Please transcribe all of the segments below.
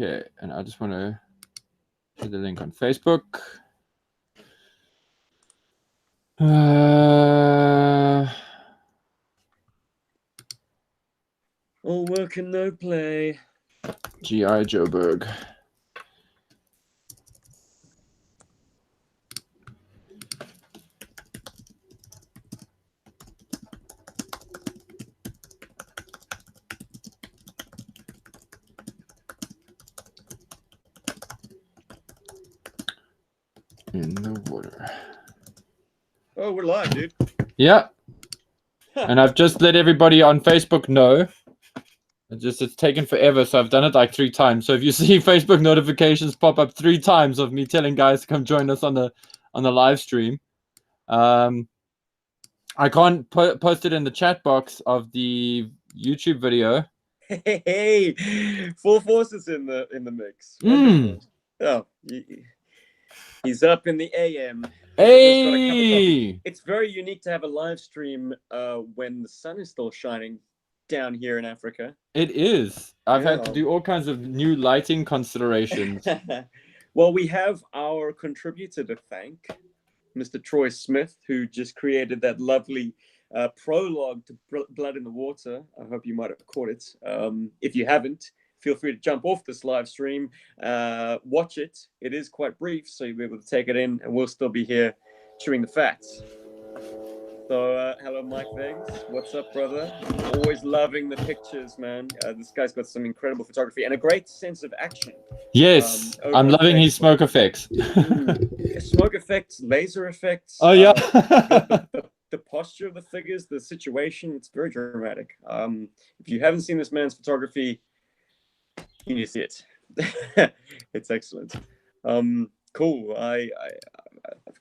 Okay, and I just want to share the link on Facebook. All work and no play. G.I. Joburg. In the water. Oh, we're live, dude. Yeah. And I've just let everybody on Facebook know. It's taken forever, so I've done it like 3 times. So if you see Facebook notifications pop up 3 times of me telling guys to come join us on the live stream, I can't post it in the chat box of the YouTube video. Hey, full forces in the mix. Wonderful. Oh, he's up in the AM. Hey! It's very unique to have a live stream when the sun is still shining down here in Africa. It is. I've had to do all kinds of new lighting considerations. Well, we have our contributor to thank, Mr. Troy Smith, who just created that lovely prologue to Blood in the Water. I hope you might have caught it. If you haven't, feel free to jump off this live stream, watch it. It is quite brief, so you'll be able to take it in, and we'll still be here chewing the fats. So, hello, Mike Viggs. What's up, brother? Always loving the pictures, man. This guy's got some incredible photography and a great sense of action. Yes, I'm loving his smoke effects. Smoke effects, laser effects. Oh, yeah. The posture of the figures, the situation, it's very dramatic. If you haven't seen this man's photography, you need to see it. It's excellent. Cool.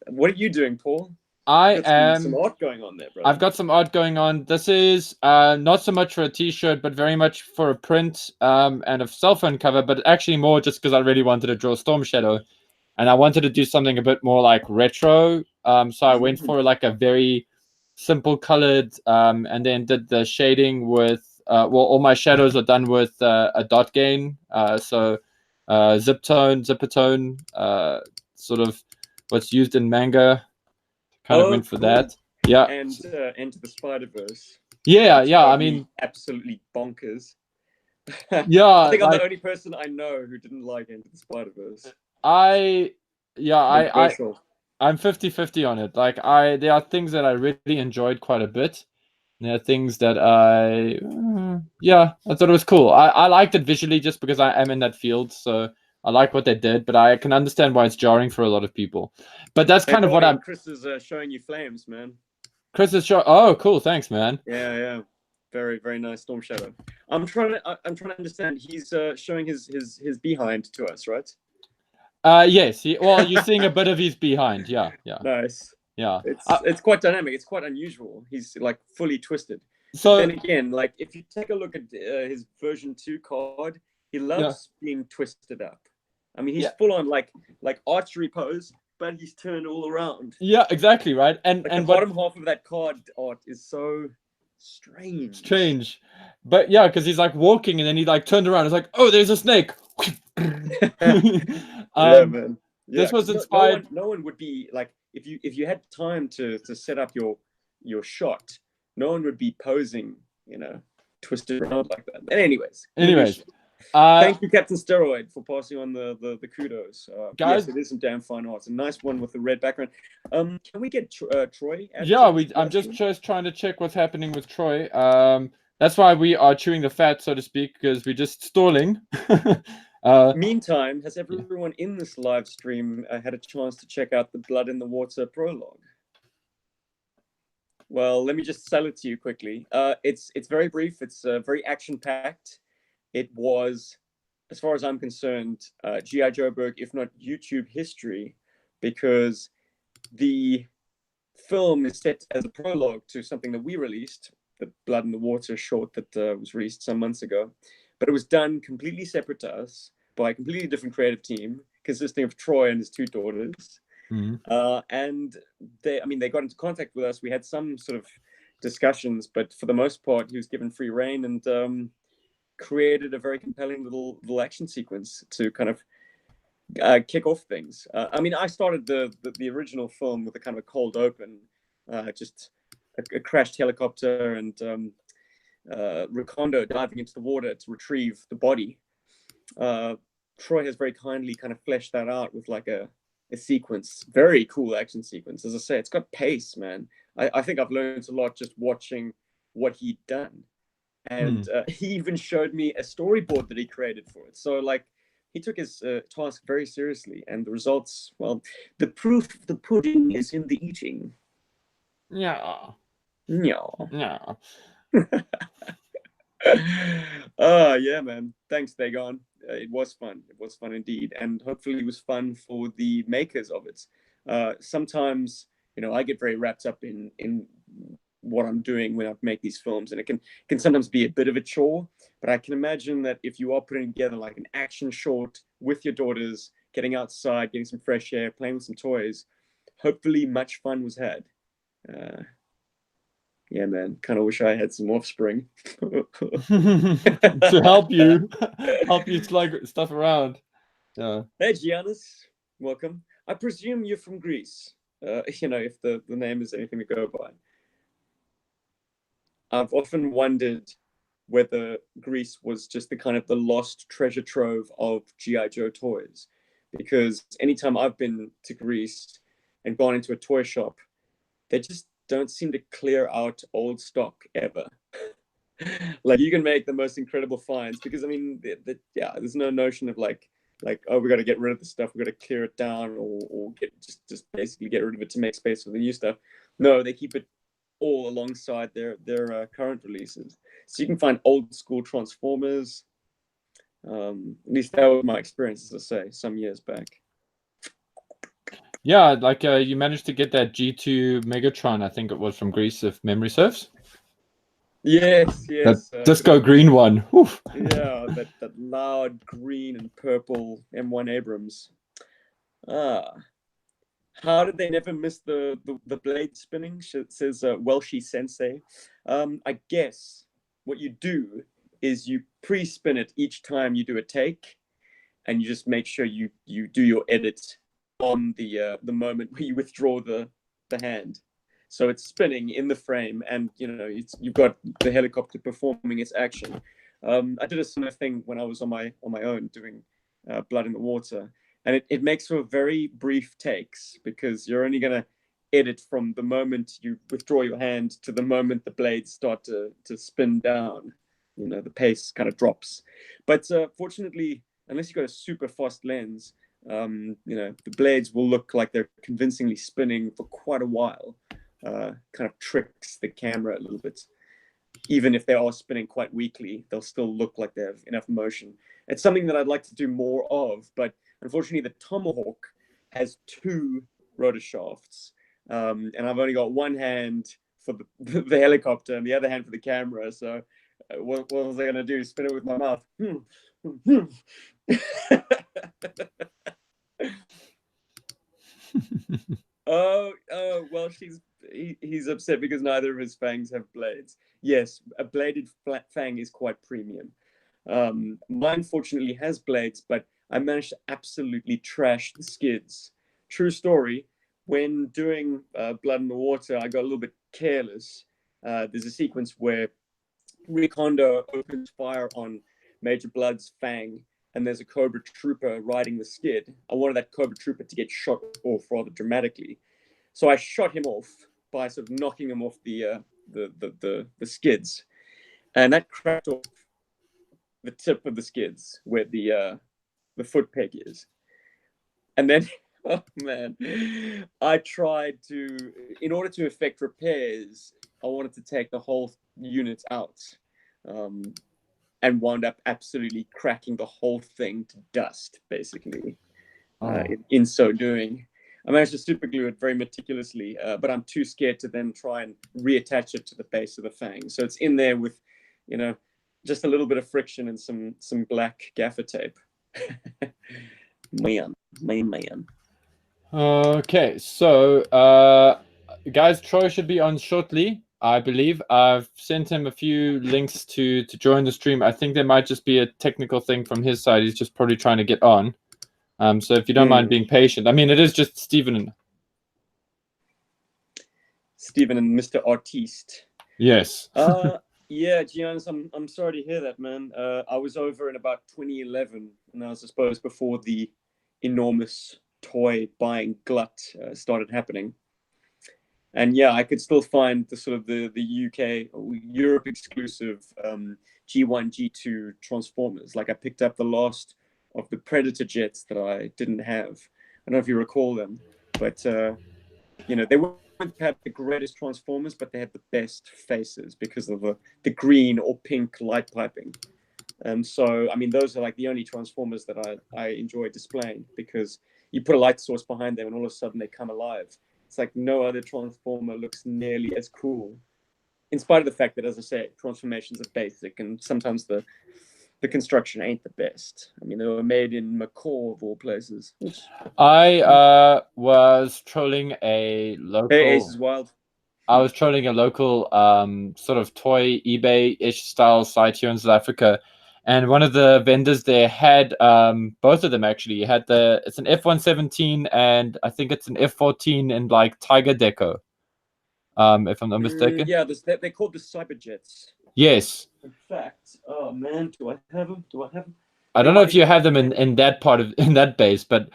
What are you doing, Paul? I am some art going on there, bro. I've got some art going on. This is not so much for a t-shirt, but very much for a print and a cell phone cover, but actually more just because I really wanted to draw Storm Shadow, and I wanted to do something a bit more like retro. So I went for like a very simple colored, and then did the shading with all my shadows are done with a dot gain. So zipper tone, sort of what's used in manga. Kind of went for that. Yeah. And Into the Spider-Verse. Yeah. I mean, absolutely bonkers. Yeah. I think I'm the only person I know who didn't like Into the Spider-Verse. I'm 50-50 on it. Like there are things that I really enjoyed quite a bit. There are things that I thought it was cool. I liked it visually just because I am in that field, so I like what they did, but I can understand why it's jarring for a lot of people. But that's kind of what I'm. Chris is showing you flames, man. Chris is showing. Oh, cool! Thanks, man. Yeah. Very, very nice Storm Shadow. I'm trying to understand. He's showing his behind to us, right? Yes. You're seeing a bit of his behind. Yeah. Nice. Yeah. It's quite dynamic. It's quite unusual. He's like fully twisted. So then again, like if you take a look at his version 2 card, he loves being twisted up. I mean, he's full on like archery pose, but he's turned all around. Yeah, exactly, right. And the bottom half of that card art is so strange. But yeah, because he's like walking and then he like turned around. It's like, oh, there's a snake. Yeah, man. Yeah, this was inspired. No one would be like if you had time to set up your shot. No one would be posing, twisted around like that. And anyways. Thank you, Captain Steroid, for passing on the kudos. Guys, yes, it is some damn fine art. It's a nice one with the red background. Can we get Troy? I'm just trying to check what's happening with Troy. That's why we are chewing the fat, so to speak, because we're just stalling. Meantime, has everyone in this live stream had a chance to check out the Blood in the Water prologue? Well, let me just sell it to you quickly. It's very brief. It's very action-packed. It was, as far as I'm concerned, G.I. Joburg, if not YouTube history, because the film is set as a prologue to something that we released, the Blood in the Water short that was released some months ago. But it was done completely separate to us by a completely different creative team, consisting of Troy and his 2 daughters. Mm-hmm. And they got into contact with us. We had some sort of discussions, but for the most part, he was given free rein. And created a very compelling little action sequence to kind of kick off things. I mean, I started the original film with a kind of a cold open, just a crashed helicopter and Recondo diving into the water to retrieve the body. Troy has very kindly kind of fleshed that out with like a sequence, very cool action sequence. As I say, it's got pace, man. I think I've learned a lot just watching what he'd done. And he even showed me a storyboard that he created for it. So like, he took his task very seriously, and the results, well, the proof of the pudding is in the eating. Yeah. Yeah. Yeah. Yeah, man. Thanks, Dagon. It was fun. It was fun indeed, and hopefully, it was fun for the makers of it. Sometimes, I get very wrapped up in what I'm doing when I make these films, and it can sometimes be a bit of a chore. But I can imagine that if you are putting together like an action short with your daughters, getting outside, getting some fresh air, playing with some toys, hopefully, much fun was had. Yeah, man. Kind of wish I had some offspring to help you slug stuff around. Yeah. Hey, Giannis, welcome. I presume you're from Greece. If the name is anything to go by. I've often wondered whether Greece was just the kind of the lost treasure trove of G.I. Joe toys, because anytime I've been to Greece and gone into a toy shop, they just don't seem to clear out old stock ever. Like, you can make the most incredible finds because, I mean, there's no notion of like, oh, we got to get rid of the stuff, we got to clear it down, or just basically get rid of it to make space for the new stuff. No, they keep it all alongside their current releases, so you can find old school Transformers. At least that was my experience, as I say, some years back. Yeah, like you managed to get that G2 Megatron, I think it was from Greece, if memory serves. Yes. That disco green one. Oof. Yeah, that loud green and purple M1 Abrams. How did they never miss the blade spinning? Says Welshie Sensei. I guess what you do is you pre-spin it each time you do a take, and you just make sure you do your edit on the moment where you withdraw the hand. So it's spinning in the frame, and you've got the helicopter performing its action. I did a similar thing when I was on my own doing Blood in the Water, and it makes for very brief takes because you're only going to edit from the moment you withdraw your hand to the moment the blades start to spin down. The pace kind of drops. But fortunately, unless you've got a super fast lens, the blades will look like they're convincingly spinning for quite a while. Kind of tricks the camera a little bit. Even if they are spinning quite weakly, they'll still look like they have enough motion. It's something that I'd like to do more of, but unfortunately the Tomahawk has 2 rotor shafts, and I've only got one hand for the helicopter and the other hand for the camera. So what was I going to do? Spin it with my mouth? Oh, well, he's upset because neither of his fangs have blades. Yes, a bladed fang is quite premium. Mine fortunately has blades, but I managed to absolutely trash the skids. True story. When doing Blood in the Water, I got a little bit careless. There's a sequence where Recondo opens fire on Major Blood's fang, and there's a Cobra Trooper riding the skid. I wanted that Cobra Trooper to get shot off rather dramatically, so I shot him off by sort of knocking him off the skids, and that cracked off the tip of the skids where the foot peg is. And then, oh man, I tried to, in order to effect repairs, I wanted to take the whole unit out, and wound up absolutely cracking the whole thing to dust, basically. In so doing, I managed to super glue it very meticulously, but I'm too scared to then try and reattach it to the base of the fang. So it's in there with, just a little bit of friction and some black gaffer tape. man. Okay, so guys, Troy should be on shortly. I believe I've sent him a few links to join the stream. I think there might just be a technical thing from his side. He's just probably trying to get on. So if you don't mind being patient, I mean, it is just Stephen and Mr. Artiste. Yes. Yeah, Giannis, I'm sorry to hear that, man. I was over in about 2011, and I was, I suppose, before the enormous toy buying glut started happening. And yeah, I could still find the sort of the UK or Europe exclusive G1, G2 Transformers. Like I picked up the last of the Predator jets that I didn't have. I don't know if you recall them, but you know, they weren't perhaps the greatest Transformers, but they had the best faces because of the green or pink light piping. So I mean, those are like the only Transformers that I enjoy displaying, because you put a light source behind them and all of a sudden they come alive. It's like no other Transformer looks nearly as cool, in spite of the fact that, as I say, transformations are basic and sometimes the construction ain't the best. I mean, they were made in Macaw of all places. I was trolling a local. Hey, Ace is Wild. I was trolling a local sort of toy eBay-ish style site here in South Africa, and one of the vendors there had both of them actually. Had it's an F117 and I think it's an F14 in like Tiger Deco. If I'm not mistaken. Yeah, they're called the Cyberjets. Yes. In fact, oh man, do I have them? I don't know if you have them in that part of that base, but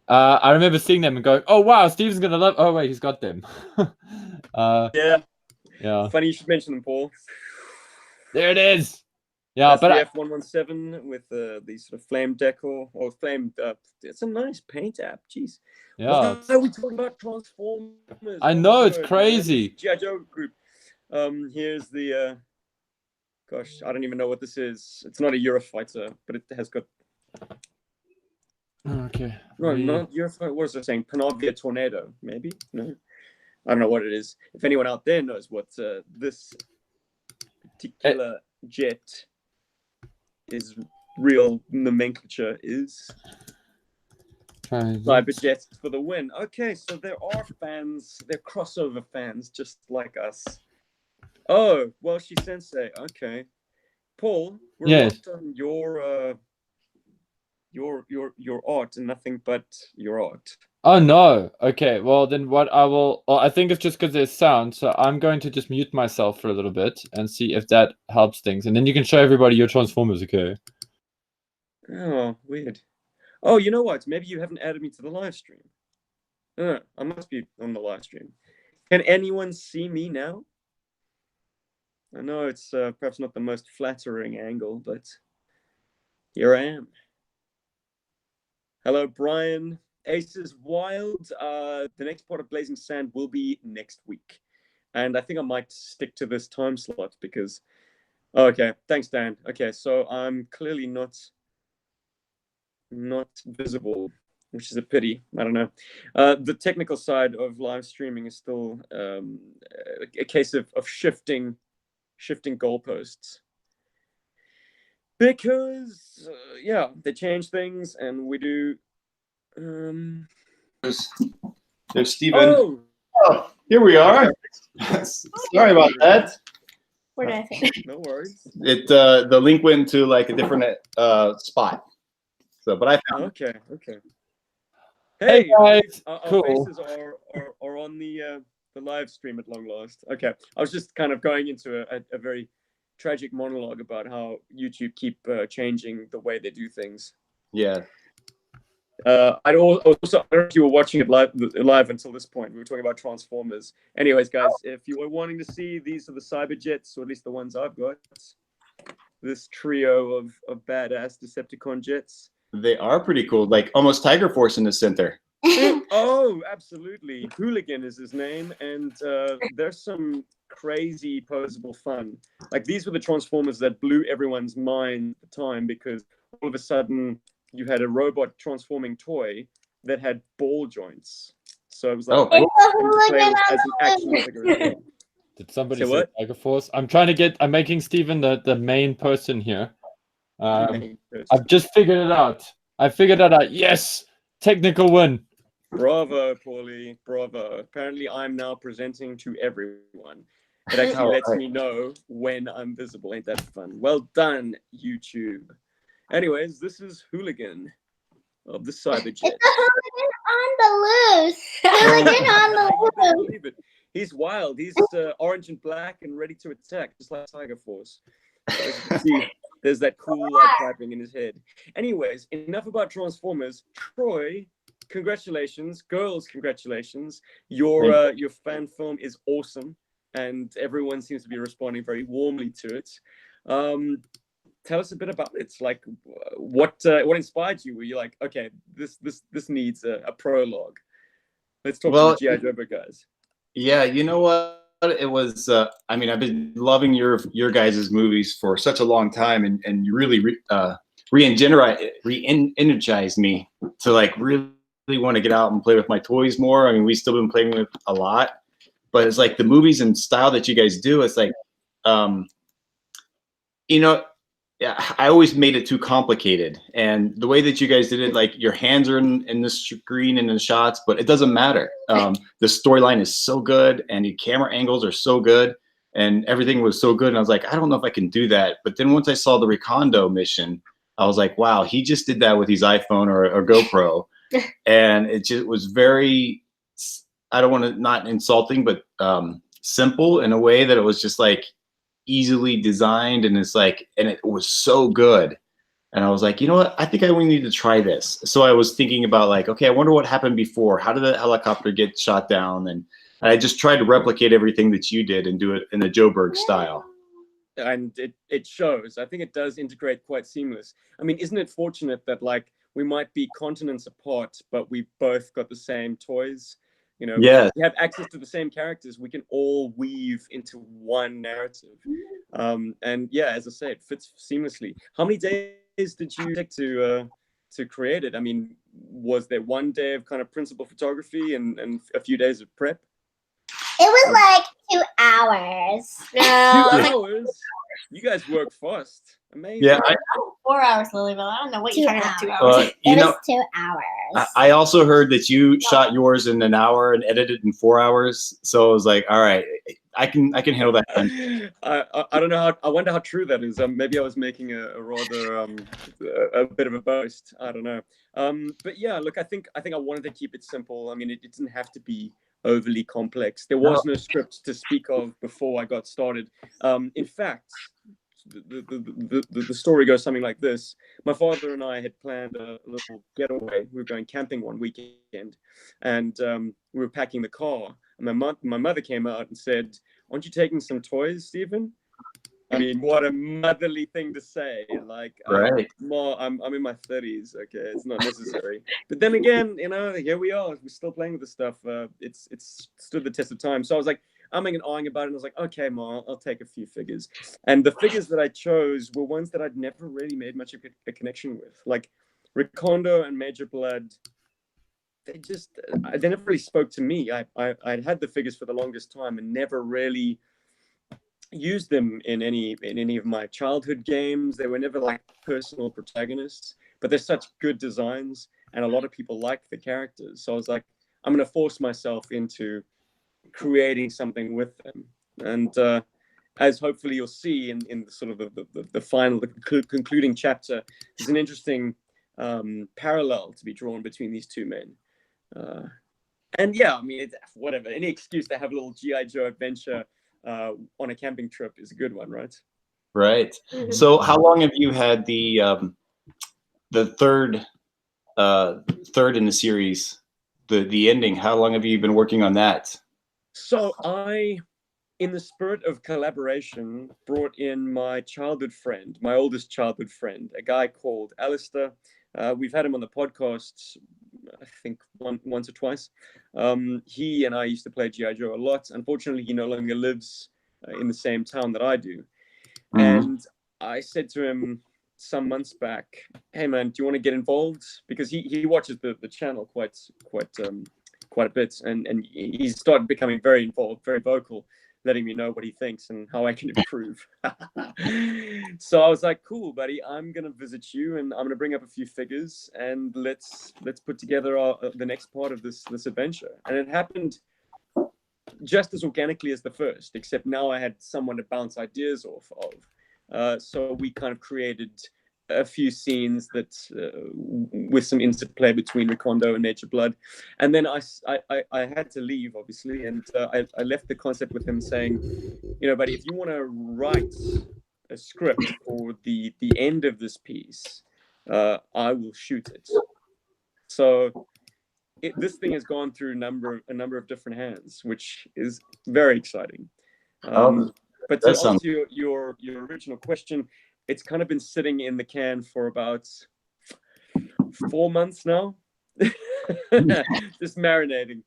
I remember seeing them and going, "Oh wow, Steve's gonna love." Oh wait, he's got them. Yeah. Yeah. Funny you should mention them, Paul. There it is. Yeah, that's but the F117 with the sort of flame decor or flame. It's a nice paint app. Jeez. Yeah. Why are we talking about Transformers? I know, it's crazy. G.I. Joe group. Here's the. Gosh, I don't even know what this is. It's not a Eurofighter, but it has got. Okay. No, not Eurofighter. What is it saying? Panavia Tornado, maybe? No. I don't know what it is. If anyone out there knows what this particular jet is real nomenclature is. Cyberjets for the win. Okay, so there are fans, they're crossover fans just like us. Oh, well, she sensei. Okay. Paul, we're locked on your art and nothing but your art. Oh no. Okay, well then what I will I think it's just because there's sound, so I'm going to just mute myself for a little bit and see if that helps things. And then you can show everybody your Transformers, okay? Oh, weird. Oh, you know what? Maybe you haven't added me to the live stream. I must be on the live stream. Can anyone see me now? I know it's perhaps not the most flattering angle, but here I am. Hello, Brian. Aces Wild. The next part of Blazing Sand will be next week. And I think I might stick to this time slot because... Okay, thanks, Dan. Okay, so I'm clearly not visible, which is a pity. I don't know. The technical side of live streaming is still a case of shifting goalposts, because yeah, they change things and we do. There's Stephen. Oh, here we are. Sorry about that. Where did I think? No worries. It the link went to like a different spot. So, but I found Okay. Hey guys, our cool. faces are on the live stream at long last. Okay, I was just kind of going into a very tragic monologue about how YouTube keep changing the way they do things. Yeah. I don't know if you were watching it live until this point. We were talking about Transformers. Anyways, guys, if you were wanting to see, these are the Cyberjets, or at least the ones I've got. This trio of badass Decepticon jets. They are pretty cool, like almost Tiger Force in the center. Oh, absolutely. Hooligan is his name, and there's some crazy posable fun. Like, these were the Transformers that blew everyone's mind at the time, because all of a sudden you had a robot transforming toy that had ball joints. So it was like as an action figure as well. Did somebody say Tiger Force? I'm making Steven the main person here. I've just figured it out. I figured it out. Yes! Technical win. Bravo, Paulie. Bravo. Apparently I'm now presenting to everyone. It actually lets me know when I'm visible. Ain't that fun? Well done, YouTube. Anyways, this is Hooligan of the Cyberjet. It's a hooligan on the loose. Hooligan on the loose. Believe it. He's wild. He's orange and black and ready to attack, just like Tiger Force. As you can see, there's that cool piping in his head. Anyways, enough about Transformers. Troy, congratulations. Girls, congratulations. Your fan film is awesome, and everyone seems to be responding very warmly to it. Tell us a bit about it. Like, what inspired you? Were you like, okay, this needs a prologue? Let's talk to the G.I. Joe guys. Yeah, you know what? It was. I mean, I've been loving your guys' movies for such a long time, and you really re-energized me to like really want to get out and play with my toys more. I mean, we've still been playing with a lot, but it's like the movies and style that you guys do. It's like, you know. Yeah, I always made it too complicated, and the way that you guys did it, like your hands are in the screen and in the shots, but it doesn't matter. The storyline is so good, and the camera angles are so good, and everything was so good. And I was like, I don't know if I can do that. But then once I saw the Recondo mission, I was like, wow, he just did that with his iPhone or GoPro, and it just was very. I don't want to not insulting, but simple in a way that it was just like. Easily designed, and it's like, and it was so good, and I was like, you know what, I think I need to try this. So I was thinking about like, okay, I wonder what happened before. How did the helicopter get shot down? And I just tried to replicate everything that you did and do it in the Joe Berg style. And it shows. I think it does integrate quite seamless. I mean, isn't it fortunate that like we might be continents apart, but we both got the same toys? You know, yeah, we have access to the same characters. We can all weave into one narrative. And yeah, as I say, it fits seamlessly. How many days did you take to create it? I mean, was there one day of kind of principal photography and a few days of prep? It was like 2 hours. No. 2 hours? You guys work fast. Amazing. Yeah, 4 hours, Lily, but I don't know what you're talking about. 2 hours. It was 2 hours. I also heard that you shot yours in an hour and edited in 4 hours. So I was like, all right, I can handle that. I don't know how. I wonder how true that is. Maybe I was making a rather a bit of a boast. I don't know. But yeah, look, I think I wanted to keep it simple. I mean, it didn't have to be overly complex. There was no script to speak of before I got started. In fact, the story goes something like this. My father and I had planned a little getaway. We were going camping one weekend, and we were packing the car. And my mother came out and said, "Aren't you taking some toys, Stephen?" I mean, what a motherly thing to say. Like, right. Ma, I'm in my 30s. Okay, it's not necessary. But then again, you know, here we are. We're still playing with the stuff. It's stood the test of time. So I was like, I'm awing about it. And I was like, okay, Ma, I'll take a few figures. And the figures that I chose were ones that I'd never really made much of a connection with. Like Recondo and Major Blood. They never really spoke to me. I'd had the figures for the longest time and never really used them in any of my childhood games. They were never like personal protagonists, but they're such good designs and a lot of people like the characters. So I was like, I'm going to force myself into creating something with them. And as hopefully you'll see in the sort of the final, the concluding chapter, there's an interesting parallel to be drawn between these two men. And yeah, I mean, it's whatever, any excuse to have a little G.I. Joe adventure on a camping trip is a good one, right? Right. Mm-hmm. So how long have you had the third in the series, the ending? How long have you been working on that? So I, in the spirit of collaboration, brought in my childhood friend, my oldest childhood friend, a guy called Alistair. We've had him on the podcast, I think once or twice. He and I used to play G.I. Joe a lot. Unfortunately, he no longer lives in the same town that I do. Mm-hmm. And I said to him some months back, hey man, do you want to get involved? Because he watches the channel quite a bit, and he started becoming very involved, very vocal, letting me know what he thinks and how I can improve. So I was like, cool, buddy, I'm going to visit you and I'm going to bring up a few figures and let's put together the next part of this adventure. And it happened just as organically as the first, except now I had someone to bounce ideas off of. So we kind of created a few scenes that with some interplay between Recondo and Nature Blood, and then I had to leave, obviously, and I left the concept with him saying, buddy, if you want to write a script for the end of this piece, I will shoot it. So this thing has gone through a number of different hands, which is very exciting. But to answer your original question, it's kind of been sitting in the can for about 4 months now, just marinating,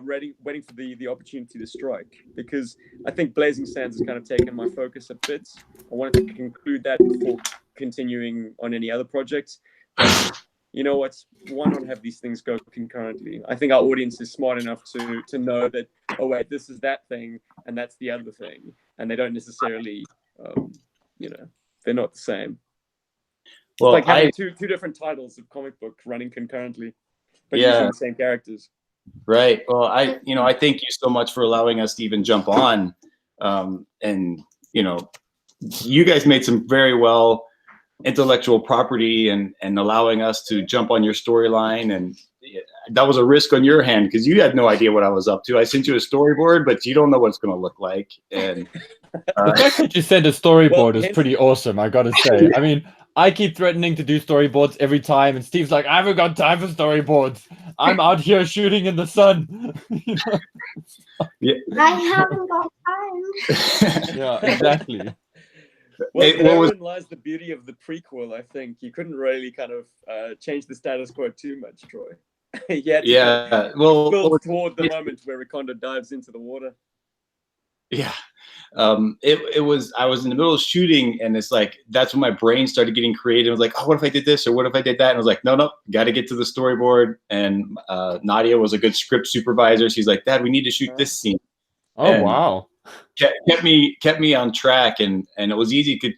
waiting for the opportunity to strike. Because I think Blazing Sands has kind of taken my focus a bit. I wanted to conclude that before continuing on any other projects. But you know what? Why not have these things go concurrently? I think our audience is smart enough to know that, oh wait, this is that thing and that's the other thing, and they don't necessarily, they're not the same. Well, it's like having two different titles of comic book running concurrently, but using the same characters. Right. Well, I thank you so much for allowing us to even jump on, and you guys made some very well intellectual property and allowing us to jump on your storyline, and that was a risk on your hand because you had no idea what I was up to. I sent you a storyboard, but you don't know what it's going to look like. And the fact that you sent a storyboard is pretty awesome, I gotta say. I mean, I keep threatening to do storyboards every time, and Steve's like, I haven't got time for storyboards. I'm out here shooting in the sun. Yeah. I haven't got time. Yeah, exactly. Well, therein lies the beauty of the prequel, I think. You couldn't really kind of change the status quo too much, Troy. Well, build toward the moment where Recondo dives into the water. Yeah. It was, I was in the middle of shooting, and it's like, that's when my brain started getting creative. I was like, oh, what if I did this? Or what if I did that? And I was like, no, got to get to the storyboard. And Nadia was a good script supervisor. She's like, Dad, we need to shoot this scene. Oh, wow. Kept me on track, and it was easy to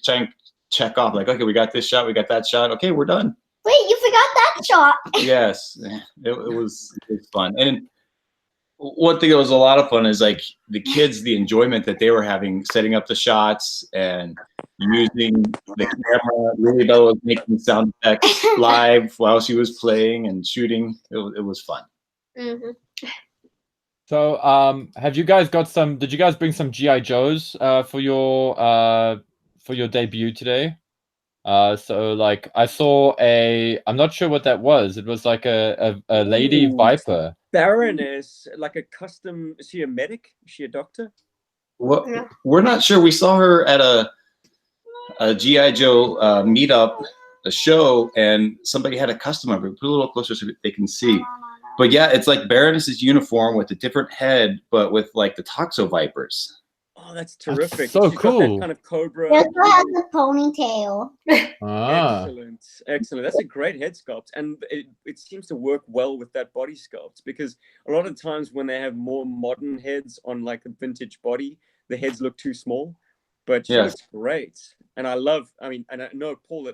check off, like, okay, we got this shot, we got that shot, okay, we're done. Wait, you forgot that shot. Yes, it was fun. And one thing that was a lot of fun is like the kids, the enjoyment that they were having setting up the shots and using the camera. Really, Bella was making sound effects live while she was playing and shooting. It was fun. Mm-hmm. So, have you guys got some? Did you guys bring some GI Joes for your debut today? So like I saw I'm not sure what that was. It was like a lady viper. Baroness, like a custom. Is she a medic? Is she a doctor? Well, we're not sure. We saw her at a GI Joe meetup, a show, and somebody had a custom of her. Put a little closer so they can see. But yeah, it's like Baroness's uniform with a different head, but with like the Toxo Vipers. Oh, that's terrific. That's so cool. Got that kind of cobra. It also has a ponytail. Excellent. That's a great head sculpt. And it seems to work well with that body sculpt, because a lot of times when they have more modern heads on like a vintage body, the heads look too small. But she looks great. And I know Paul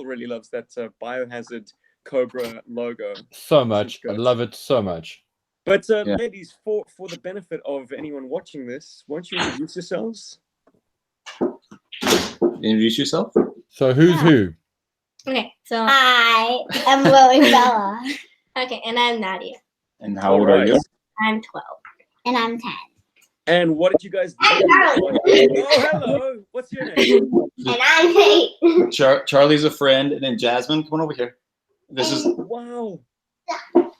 really loves that Biohazard Cobra logo so much. I love it so much. But ladies, for the benefit of anyone watching this, won't you introduce yourselves? Introduce yourself. So who's who? Okay, so I am Lily Bella. Okay, and I'm Nadia. And how old are you? I'm 12. And I'm 10. And what did you guys do? Oh, hello. What's your name? And I'm 8. Charlie's a friend, and then Jasmine, come on over here. This is wow.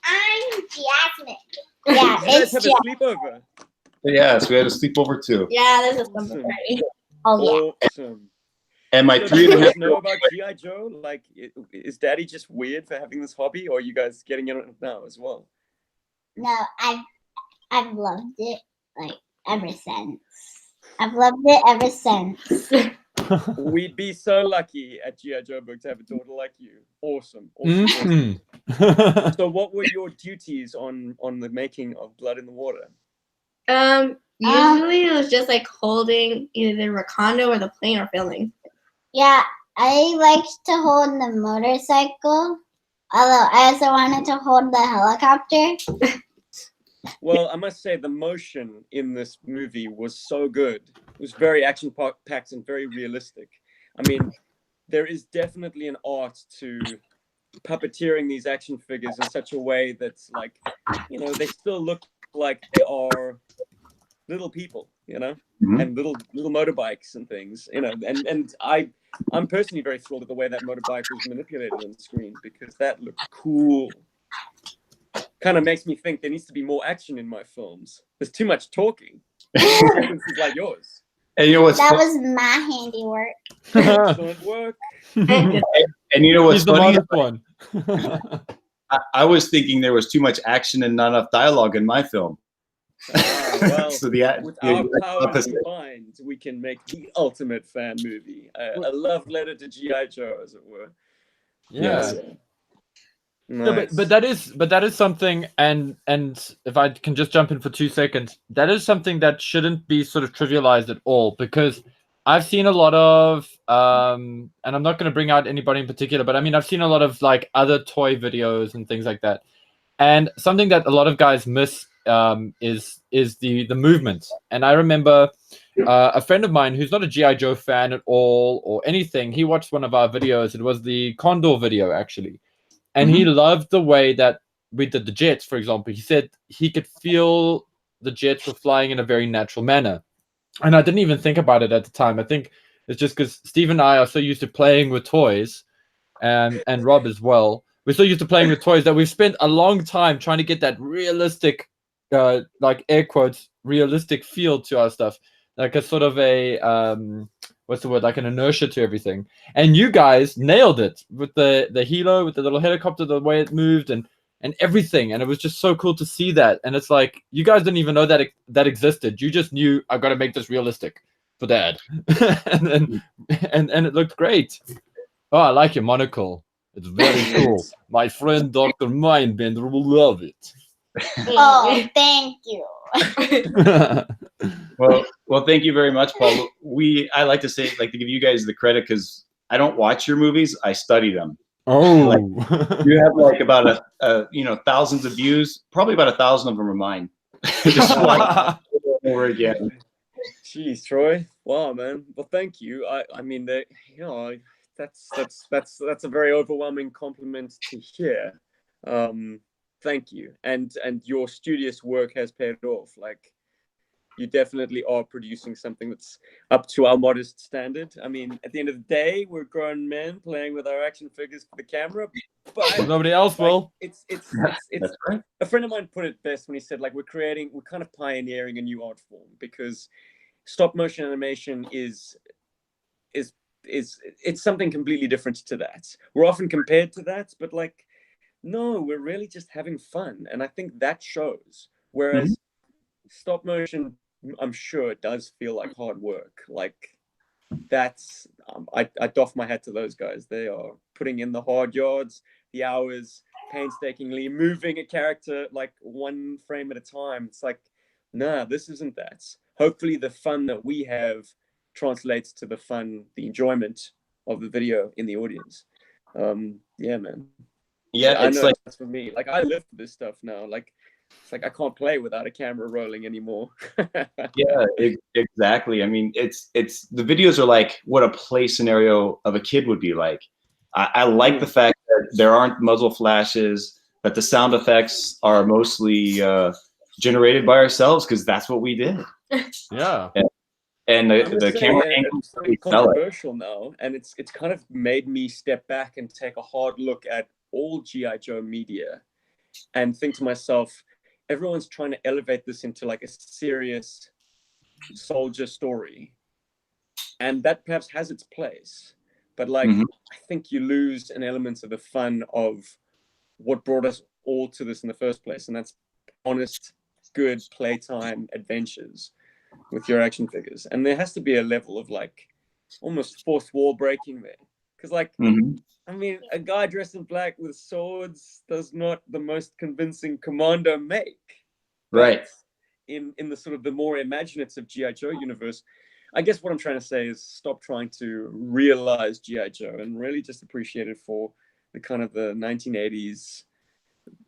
I'm Jasmine. Yeah, it's have a sleepover. Yes, we had a sleepover too. Yeah, there's a slumber party. Oh yeah. Awesome. And my So 3.5 do you guys know about G.I. Joe? Like, is Daddy just weird for having this hobby, or are you guys getting in it now as well? No, I've loved it like ever since. I've loved it ever since. We'd be so lucky at G.I. Joe Book to have a daughter like you. Awesome. So what were your duties on the making of Blood in the Water? Usually it was just like holding either Recondo or the plane or filming. Yeah, I liked to hold the motorcycle. Although I also wanted to hold the helicopter. Well, I must say the motion in this movie was so good. It was very action-packed and very realistic. I mean, there is definitely an art to puppeteering these action figures in such a way that's like, you know, they still look like they are little people, you know, and little motorbikes and things, you know, and I'm personally very thrilled at the way that motorbike was manipulated on the screen because that looked cool. Kind of makes me think there needs to be more action in my films. There's too much talking. Sequences like yours. And you know what's That fun- was my handiwork. Excellent work. and you know what's He's the funny? modest one. I was thinking there was too much action and not enough dialogue in my film. Well, So with our powers combined, we can make the ultimate fan movie. A love letter to G.I. Joe, as it were. Yeah. Nice. Yeah, but that is something, and if I can just jump in for 2 seconds, that is something that shouldn't be sort of trivialized at all, because I've seen a lot of and I'm not going to bring out anybody in particular, but I mean I've seen a lot of like other toy videos and things like that, and something that a lot of guys miss is the movement. And I remember a friend of mine who's not a G.I. Joe fan at all or anything, he watched one of our videos. It was the Condor video, actually. And he loved the way that we did the jets, for example. He said he could feel the jets were flying in a very natural manner. And I didn't even think about it at the time. I think it's just because Steve and I are so used to playing with toys, and Rob as well. We're so used to playing with toys that we've spent a long time trying to get that realistic, like air quotes, realistic feel to our stuff. Like a sort of a, what's the word? Like an inertia to everything. And you guys nailed it with the helo, with the little helicopter, the way it moved, and everything. And it was just so cool to see that. And it's like you guys didn't even know that that existed. You just knew I got to make this realistic for Dad, and it looked great. Oh, I like your monocle. It's very cool. My friend Dr. Mindbender will love it. Oh, thank you. Well, thank you very much, Paul. I like to say, like, to give you guys the credit because I don't watch your movies; I study them. Oh, You have like about thousands of views. Probably about 1,000 of them are mine. Just watch over again. Jeez, Troy. Wow, man. Well, thank you. I mean, that's a very overwhelming compliment to hear. Thank you. And your studious work has paid off. Like, you definitely are producing something that's up to our modest standard. I mean, at the end of the day, we're grown men playing with our action figures for the camera, but nobody else will. It's That's right. a friend of mine put it best when he said, like, we're kind of pioneering a new art form, because stop motion animation is it's something completely different to that. We're often compared to that, but like, no, we're really just having fun, and I think that shows. Whereas stop motion, I'm sure it does feel like hard work. Like, that's I doff my hat to those guys. They are putting in the hard yards, the hours, painstakingly moving a character like one frame at a time. It's like, nah, this isn't that. Hopefully the fun that we have translates to the enjoyment of the video in the audience. Yeah, man. Yeah, I it's know like that's for me. Like, I live for this stuff now. Like, it's like I can't play without a camera rolling anymore. yeah, exactly. I mean, it's the videos are like what a play scenario of a kid would be like. I like the fact that there aren't muzzle flashes, that the sound effects are mostly generated by ourselves because that's what we did. Yeah. And the camera angle it's really sell it. controversial now, and it's kind of made me step back and take a hard look at all G.I. Joe media and think to myself, everyone's trying to elevate this into like a serious soldier story, and that perhaps has its place, but like, I think you lose an element of the fun of what brought us all to this in the first place, and that's honest, good playtime adventures with your action figures. And there has to be a level of like almost fourth wall breaking there, because like, I mean, a guy dressed in black with swords does not the most convincing commando make. Right. But in the sort of the more imaginative G.I. Joe universe, I guess what I'm trying to say is stop trying to realize G.I. Joe and really just appreciate it for the kind of the 1980s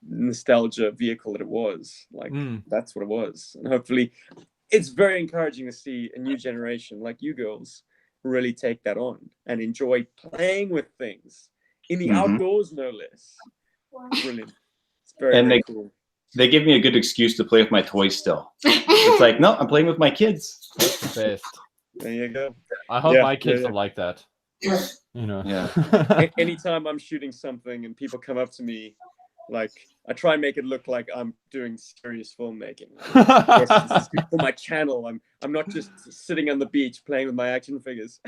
nostalgia vehicle that it was. Like that's what it was, and hopefully, it's very encouraging to see a new generation like you girls really take that on and enjoy playing with things in the outdoors, no less. Brilliant. It's very cool. They give me a good excuse to play with my toys still. It's like, no, I'm playing with my kids. That's the best. There you go. I hope my kids are like that. You know. Yeah. Anytime I'm shooting something and people come up to me, like I try and make it look like I'm doing serious filmmaking. Yes, this is for my channel. I'm not just sitting on the beach playing with my action figures.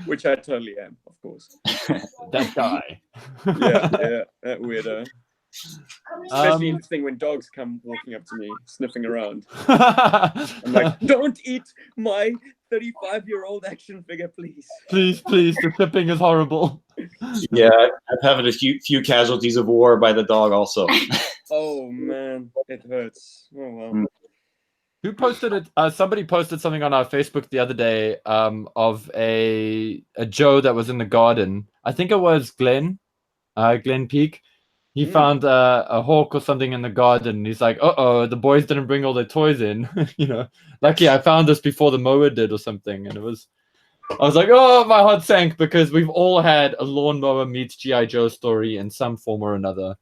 Which I totally am, of course. That guy. Yeah, that weirdo. Especially interesting when dogs come walking up to me, sniffing around. I'm like, don't eat my 35-year-old action figure, please. Please, the shipping is horrible. Yeah, I've had a few casualties of war by the dog also. Oh man, it hurts. Oh well. Who posted it? Somebody posted something on our Facebook the other day of a Joe that was in the garden. I think it was Glenn Peak. He found a hawk or something in the garden. He's like, uh-oh, the boys didn't bring all their toys in. You know, lucky I found this before the mower did or something. And I was like, oh, my heart sank because we've all had a lawnmower meets G.I. Joe story in some form or another.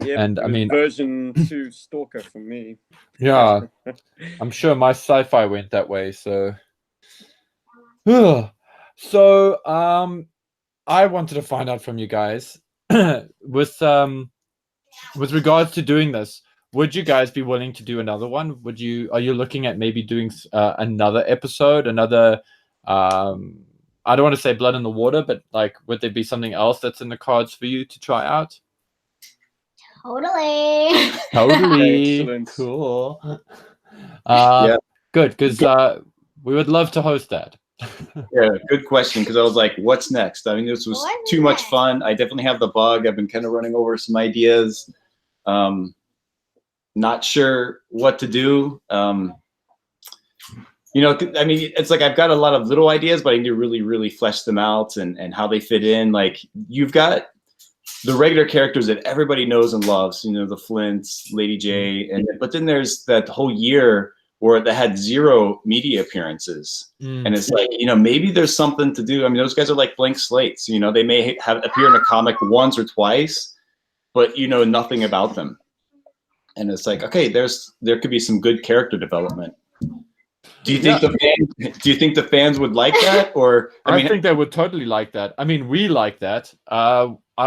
Yeah, and I mean, version 2 Stalker for me. Yeah, I'm sure my sci-fi went that way. So, I wanted to find out from you guys with regards to doing this. Would you guys be willing to do another one? Are you looking at maybe doing another episode, another? I don't want to say blood in the water, but like, would there be something else that's in the cards for you to try out? Totally. Excellent. Cool. Yeah. Good, because we would love to host that. Yeah, good question. Because I was like, what's next? I mean, this was too much fun. I definitely have the bug. I've been kind of running over some ideas. Not sure what to do. You know, I mean, it's like I've got a lot of little ideas, but I need to really, really flesh them out and how they fit in. Like, you've got the regular characters that everybody knows and loves, you know, the Flints, Lady J, but then there's that whole year where they had 0 media appearances. And it's like, you know, maybe there's something to do. I mean, those guys are like blank slates, you know, they may appear in a comic once or twice, but you know nothing about them. And it's like, okay, there could be some good character development. Do you think the fans would like that? Or I think they would totally like that. I mean, we like that.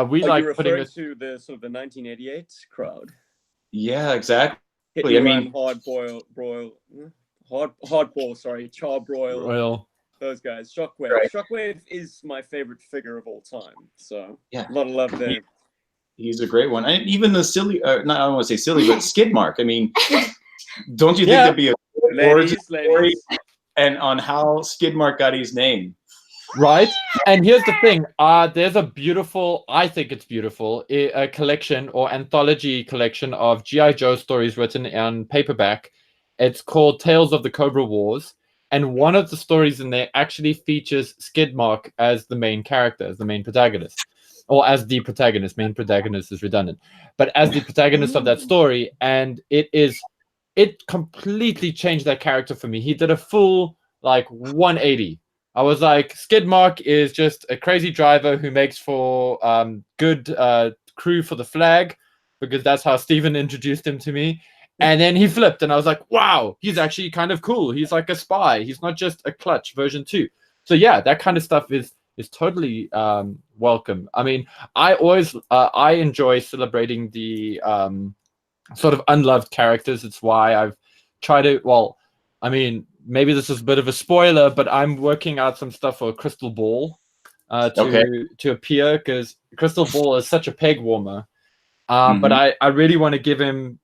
We like putting it to the sort of the 1988 crowd. Yeah, exactly. I mean, charbroil, those guys. Shockwave. Right. Shockwave is my favorite figure of all time. So yeah, a lot of love there. He's a great one. And even the silly, I don't want to say silly, but Skidmark. I mean, don't you think that'd be a origin story and on how Skidmark got his name? Right. And here's the thing. There's a beautiful, I think it's beautiful, a collection or anthology collection of G.I. Joe stories written on paperback. It's called Tales of the Cobra Wars. And one of the stories in there actually features Skidmark as the main character, as the main protagonist. Or as the protagonist. Main protagonist is redundant. But as the protagonist of that story. And it completely changed that character for me. He did a full, like, 180. I was like, Skidmark is just a crazy driver who makes for good crew for the flag, because that's how Steven introduced him to me. And then he flipped, and I was like, wow, he's actually kind of cool. He's like a spy. He's not just a Clutch version 2. So yeah, that kind of stuff is totally welcome. I mean, I always I enjoy celebrating the sort of unloved characters. It's why I've tried to, well, I mean, maybe this is a bit of a spoiler, but I'm working out some stuff for Crystal Ball to appear, because Crystal Ball is such a peg warmer. But I really want to give him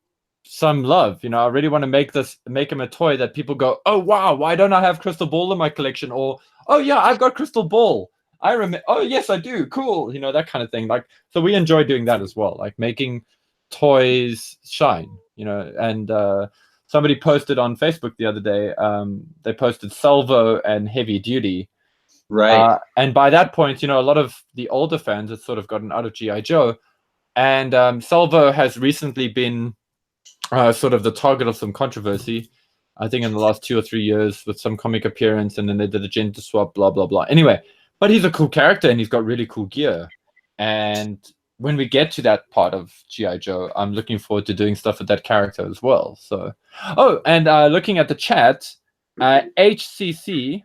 some love. You know, I really want to make him a toy that people go, oh wow, why don't I have Crystal Ball in my collection? Or, oh yeah, I've got Crystal Ball. I remember. Oh yes, I do. Cool. You know, that kind of thing. Like, so we enjoy doing that as well, like making toys shine. You know, and somebody posted on Facebook the other day. They posted Salvo and Heavy Duty. Right. And by that point, you know, a lot of the older fans had sort of gotten out of G.I. Joe. And Salvo has recently been sort of the target of some controversy, I think in the last 2 or 3 years, with some comic appearance, and then they did a gender swap, blah, blah, blah. Anyway, but he's a cool character and he's got really cool gear. And when we get to that part of G.I. Joe, I'm looking forward to doing stuff with that character as well. So, oh, and looking at the chat, HCC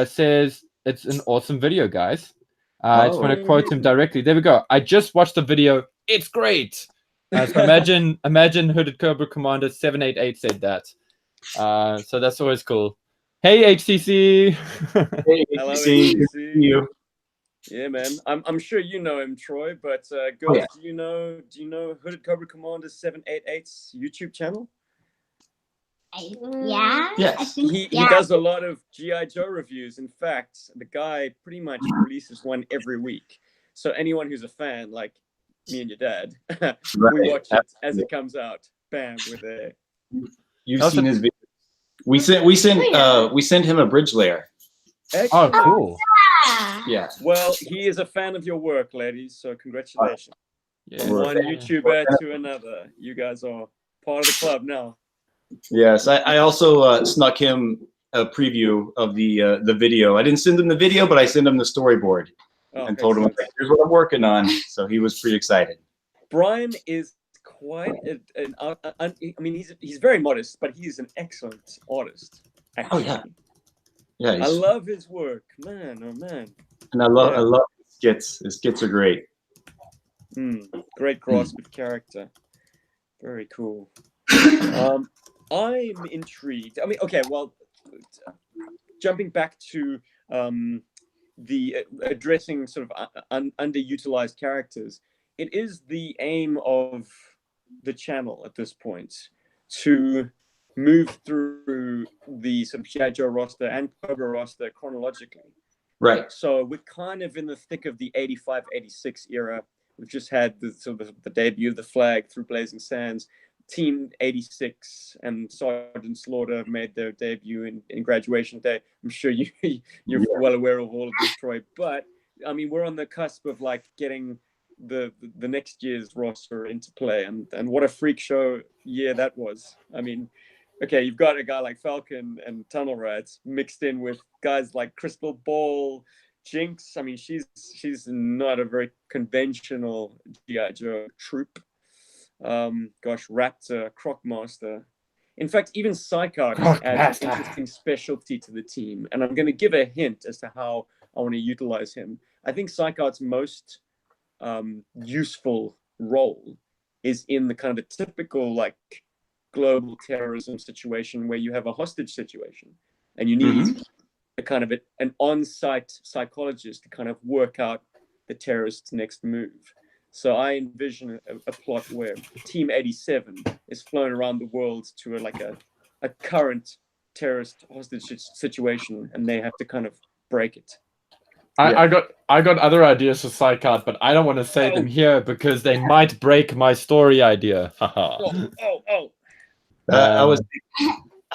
says it's an awesome video, guys. I just want to quote him directly. There we go. I just watched the video. It's great. So imagine Hooded Cobra Commander 788 said that. So that's always cool. Hey HCC. Hey, Hello, HCC. HCC. You. Yeah, man. I'm sure you know him, Troy. But Ghost, yeah. do you know Hooded Cobra Commander 788's YouTube channel? Yeah. Yes. I think, He yeah. does a lot of G.I. Joe reviews. In fact, the guy pretty much releases one every week. So anyone who's a fan, like me and your dad, we watch it as it comes out. Bam, we're there. You've seen his video. We sent him a bridge layer. Excellent. Oh, cool. Yeah. Well, he is a fan of your work, ladies. So congratulations. Yeah. From one YouTuber to another. You guys are part of the club now. Yes, I also snuck him a preview of the video. I didn't send him the video, but I sent him the storyboard and told him, here's what I'm working on. So he was pretty excited. Brian is quite I mean, he's very modest, but he's an excellent artist. Actually. Oh, yeah. I love his work, man. Oh man. And I love his skits. His skits are great. Great grasp of character. Very cool. I'm intrigued. I mean, okay, well, jumping back to the addressing sort of underutilized characters, it is the aim of the channel at this point to move through the sort of G.I. Joe roster and Cobra roster chronologically. Right. So we're kind of in the thick of the 85, 86 era. We've just had the debut of the Flag through Blazing Sands. Team 86 and Sergeant Slaughter made their debut in Graduation Day. I'm sure you're well aware of all of this, Troy. But I mean, we're on the cusp of like getting the next year's roster into play, and what a freak show year that was. I mean, okay, you've got a guy like Falcon and Tunnel Rats mixed in with guys like Crystal Ball, Jinx. I mean, she's not a very conventional G.I. Joe troop. Raptor, Crocmaster. In fact, even Psychart adds an interesting specialty to the team. And I'm going to give a hint as to how I want to utilize him. I think Psychart's most useful role is in the kind of the typical like global terrorism situation where you have a hostage situation and you need a kind of an on-site psychologist to kind of work out the terrorist's next move. So I envision a plot where Team 87 is flown around the world to a current terrorist hostage situation, and they have to kind of break it. I got other ideas for Psychart, but I don't want to say them here because they might break my story idea. I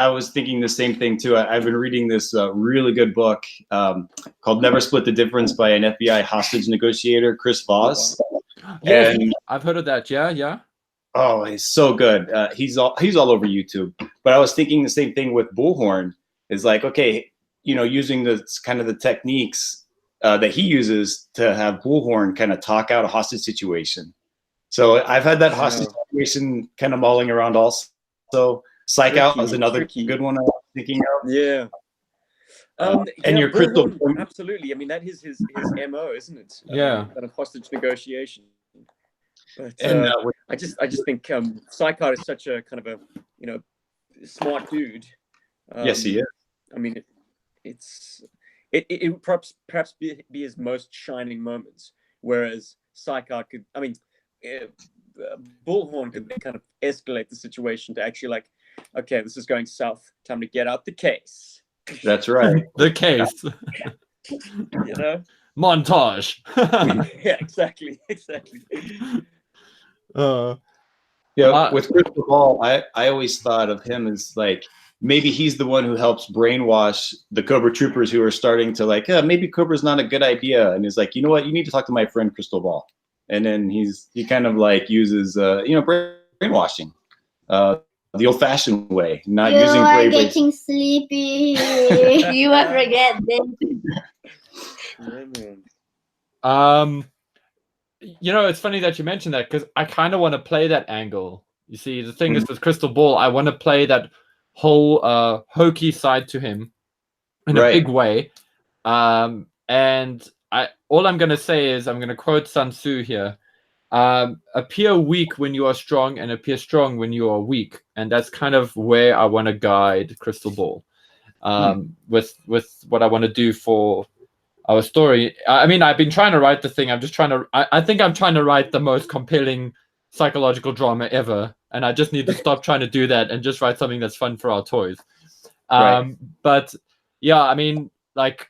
was thinking the same thing too. I've been reading this really good book called "Never Split the Difference" by an FBI hostage negotiator, Chris Voss. Yeah, I've heard of that. Yeah. Oh, he's so good. He's all over YouTube. But I was thinking the same thing with Bullhorn. Is like, okay, using the kind of the techniques that he uses to have Bullhorn kind of talk out a hostage situation. So I've had that hostage situation kind of mulling around also. So Psych Out is another good one I was thinking of. Yeah. And your Crystal Ball. Absolutely. I mean, that is his MO, isn't it? Yeah. Kind of hostage negotiation. But I just think Psychart is such a kind of a smart dude. Yes, he is. I mean, it perhaps be his most shining moments, whereas Psychart could. I mean, Bullhorn could kind of escalate the situation to actually like, okay, this is going south. Time to get out the case. That's right. The case. Montage. Yeah, exactly. With Crystal Ball, I always thought of him as like maybe he's the one who helps brainwash the Cobra troopers who are starting to like, maybe Cobra's not a good idea, and is like, you know what, you need to talk to my friend Crystal Ball. and then he kind of like uses brainwashing, the old-fashioned way, not You using are bravery. getting sleepy. You will forget this. Yeah, man. It's funny that you mentioned that because I kind of want to play that angle. You see, the thing is with Crystal Ball, I want to play that whole hokey side to him in a Right. big way. And all I'm gonna say is I'm gonna quote Sun Tzu here. Appear weak when you are strong, and appear strong when you are weak, and that's kind of where I want to guide Crystal Ball. With what I want to do for our story. I mean, I've been trying to write the thing. I'm just trying to. I think I'm trying to write the most compelling psychological drama ever, and I just need to stop trying to do that and just write something that's fun for our toys. Right. But yeah, I mean, like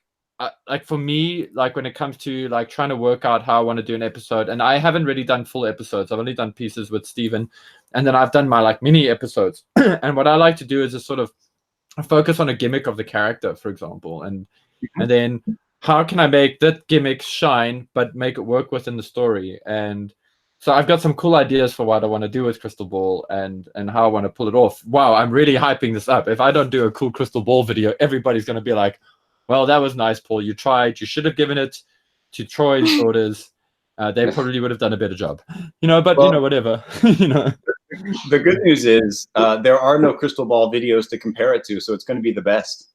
for me, like when it comes to like trying to work out how I want to do an episode, and I haven't really done full episodes. I've only done pieces with Steven, and then I've done my like mini episodes. And what I like to do is just sort of focus on a gimmick of the character, for example, and then how can I make that gimmick shine but make it work within the story? And so I've got some cool ideas for what I want to do with Crystal Ball and how I want to pull it off. Wow, I'm really hyping this up. If I don't do a cool Crystal Ball video, everybody's going to be like, well, that was nice, Paul. You tried. You should have given it to Troy's daughters. They probably would have done a better job. But Well, whatever. The good news is there are no Crystal Ball videos to compare it to, so it's going to be the best.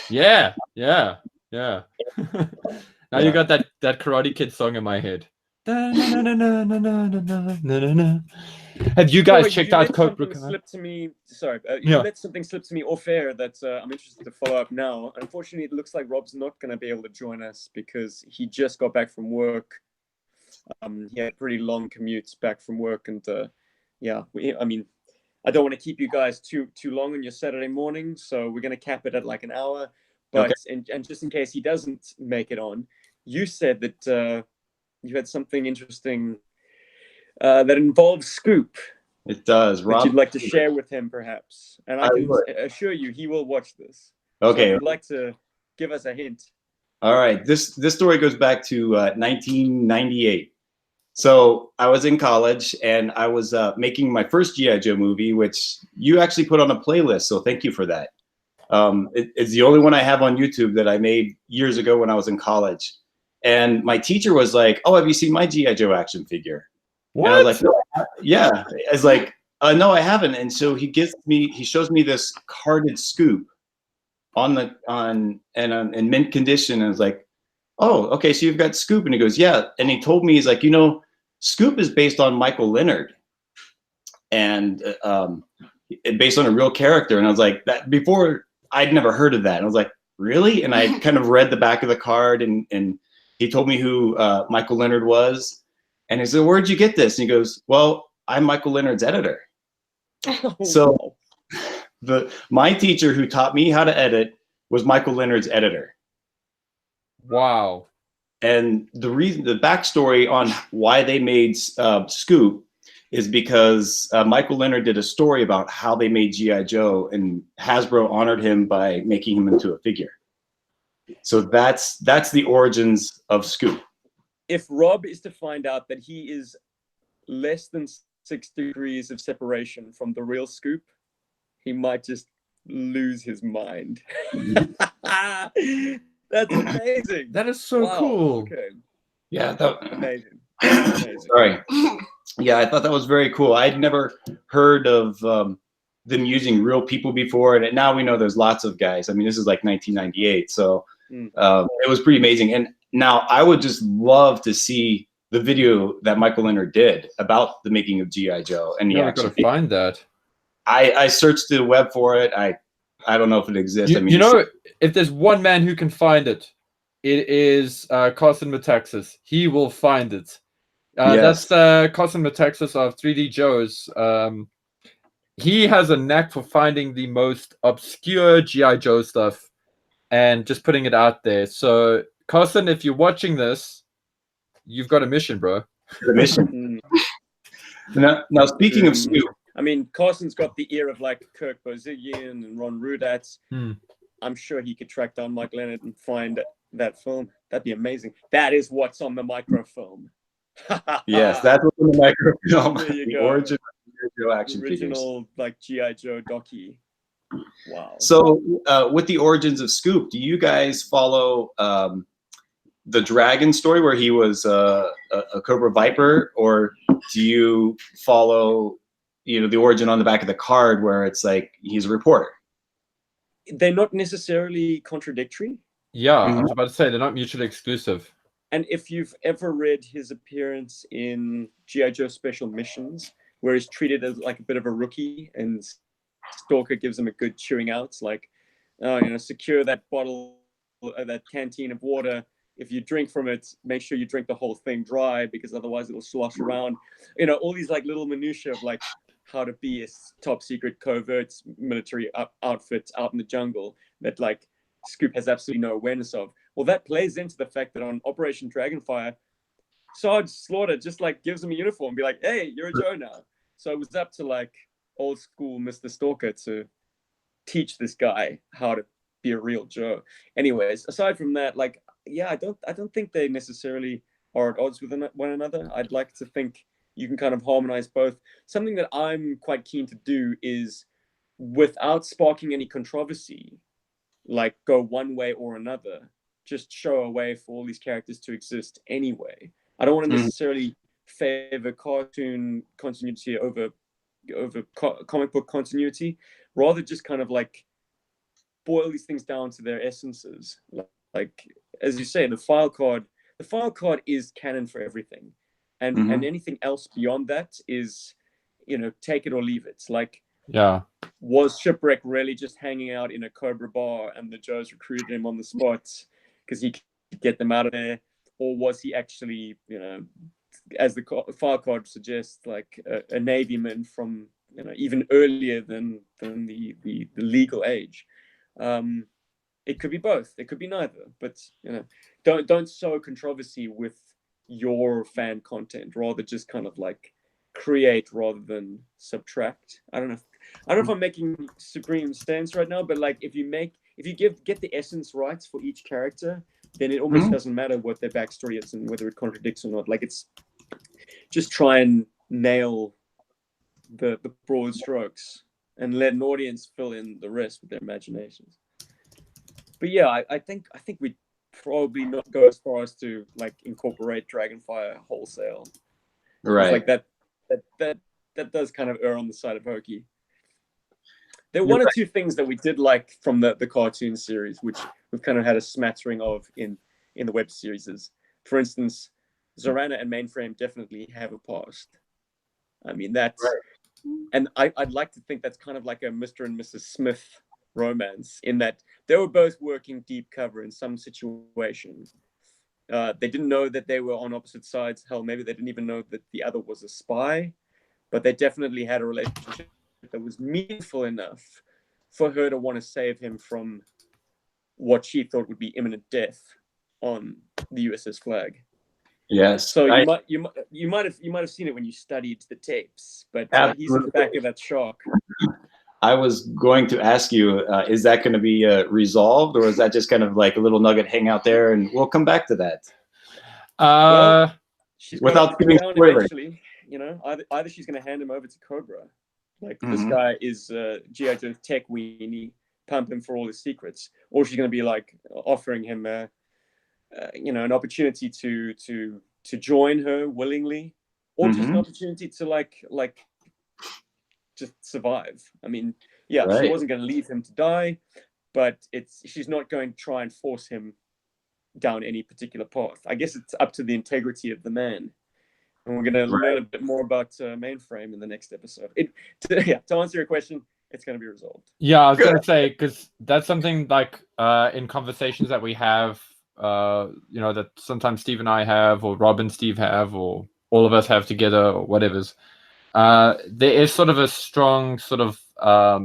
Yeah. Now you got that Karate Kid song in my head. Have you guys Troy, checked you out let Cobra something Kai? slip to me. Sorry, you Yeah. let something slip to me off air that I'm interested to follow up now. Unfortunately, it looks like Rob's not going to be able to join us because he just got back from work. He had pretty long commutes back from work, and I mean, I don't want to keep you guys too long on your Saturday morning, so we're going to cap it at like an hour. But Okay. and just in case he doesn't make it on, you said that you had something interesting that involves Scoop It does. that Rob, you'd like to share with him, perhaps. And I can would. assure you, he will watch this. So Okay. if you'd like to give us a hint. All right. This story goes back to 1998. So I was in college and I was making my first G.I. Joe movie, which you actually put on a playlist. So thank you for that. It's the only one I have on YouTube that I made years ago when I was in college. And my teacher was like, "Oh, have you seen my G.I. Joe action figure?" What? And I was like, "No, yeah." I was like, "No, I haven't." And so he shows me this carded Scoop in mint condition, and I was like, "Oh, okay, so you've got Scoop." And he goes, "Yeah." And he told me, he's like, Scoop is based on Michael Leonard, and based on a real character. And I was like, that before I'd never heard of that. And I was like, really? And I kind of read the back of the card, and he told me who Michael Leonard was. And I said, "Where'd you get this?" And he goes, "Well, I'm Michael Leonard's editor." So my teacher who taught me how to edit was Michael Leonard's editor. Wow. And the backstory on why they made Scoop is because Michael Leonard did a story about how they made G.I. Joe, and Hasbro honored him by making him into a figure. So that's the origins of Scoop. If Rob is to find out that he is less than 6 degrees of separation from the real Scoop, he might just lose his mind. That's amazing. That is so cool. Okay. Yeah, Amazing. Sorry. Yeah, I thought that was very cool. I'd never heard of them using real people before, and now we know there's lots of guys. I mean, this is like 1998, so it was pretty amazing. And now I would just love to see the video that Michael Leonard did about the making of G.I. Joe. And Yeah, we've got to find that. I searched the web for it. I don't know if it exists. If there's one man who can find it, it is Carson Metaxas. He will find it. Yes. That's Carson Metaxas of 3D Joes. He has a knack for finding the most obscure G.I. Joe stuff and just putting it out there. So, Carson, if you're watching this, you've got a mission, bro. The mission. Now, speaking of Scoop, I mean, Carson's got the ear of like Kirk Bozigian and Ron Rudat. I'm sure he could track down Mike Leonard and find that film. That'd be amazing. That is what's on the microfilm. Yes, that's what's in the microfilm. There you The go. origin of G.I. Joe action figures. Original like G.I. Joe docu. Wow. So, with the origins of Scoop, do you guys follow the Dragon story where he was a Cobra Viper, or do you follow, the origin on the back of the card where it's like he's a reporter? They're not necessarily contradictory. Yeah, I Mhm. was about to say they're not mutually exclusive. And if you've ever read his appearance in G.I. Joe Special Missions, where he's treated as like a bit of a rookie and Stalker gives him a good chewing out, like, secure that bottle, that canteen of water. If you drink from it, make sure you drink the whole thing dry because otherwise it'll slosh around. All these like little minutiae of like how to be a top secret covert military outfit out in the jungle that like Scoop has absolutely no awareness of. Well, that plays into the fact that on Operation Dragonfire, Sarge Slaughter just like gives him a uniform and be like, hey, you're a Joe now. So it was up to like old school Mr. Stalker to teach this guy how to be a real Joe. Anyways, aside from that, like, yeah, I don't think they necessarily are at odds with one another. I'd like to think you can kind of harmonize both. Something that I'm quite keen to do is, without sparking any controversy, like go one way or another, just show a way for all these characters to exist anyway. I don't want to necessarily favor cartoon continuity over comic book continuity, rather just kind of like boil these things down to their essences. Like as you say, the file card is canon for everything, and anything else beyond that is, take it or leave it. Like, Yeah. was Shipwreck really just hanging out in a Cobra bar and the Joes recruited him on the spot because he could get them out of there? Or was he actually, as the file card suggests, like a Navyman from, even earlier than the legal age? It could be both. It could be neither. But, don't sow controversy with your fan content. Rather just kind of like create rather than subtract. I don't know if I'm making supreme stance right now, but like if you get the essence right for each character, then it almost doesn't matter what their backstory is and whether it contradicts or not. Like, it's just try and nail the broad strokes and let an audience fill in the rest with their imaginations. But yeah, I think we'd probably not go as far as to like incorporate Dragonfire wholesale. Right. Like that does kind of err on the side of hokey. There are one or two things that we did like from the cartoon series, which we've kind of had a smattering of in the web series. For instance, Zorana and Mainframe definitely have a past. I mean, that's and I'd like to think that's kind of like a Mr. and Mrs. Smith romance, in that they were both working deep cover in some situation. They didn't know that they were on opposite sides. Hell, maybe they didn't even know that the other was a spy, but they definitely had a relationship that was meaningful enough for her to want to save him from what she thought would be imminent death on the USS Flag. Yes. So you might have seen it when you studied the tapes, but he's in the back of that shark. I was going to ask you, is that going to be resolved, or is that just kind of like a little nugget hang out there, and we'll come back to that? Well, she's without giving spoilers. eventually, either she's going to hand him over to Cobra, like this guy is G.I. Joe's tech weenie, pump him for all his secrets, or she's going to be like offering him an opportunity to join her willingly, or just an opportunity to like just survive. I mean, yeah, she wasn't going to leave him to die, but she's not going to try and force him down any particular path. I guess it's up to the integrity of the man. And we're going to learn a bit more about Mainframe in the next episode. To answer your question, it's going to be resolved. Yeah, I was going to say, because that's something like in conversations that we have, that sometimes Steve and I have, or Rob and Steve have, or all of us have together, or whatever's. There is sort of a strong sort of I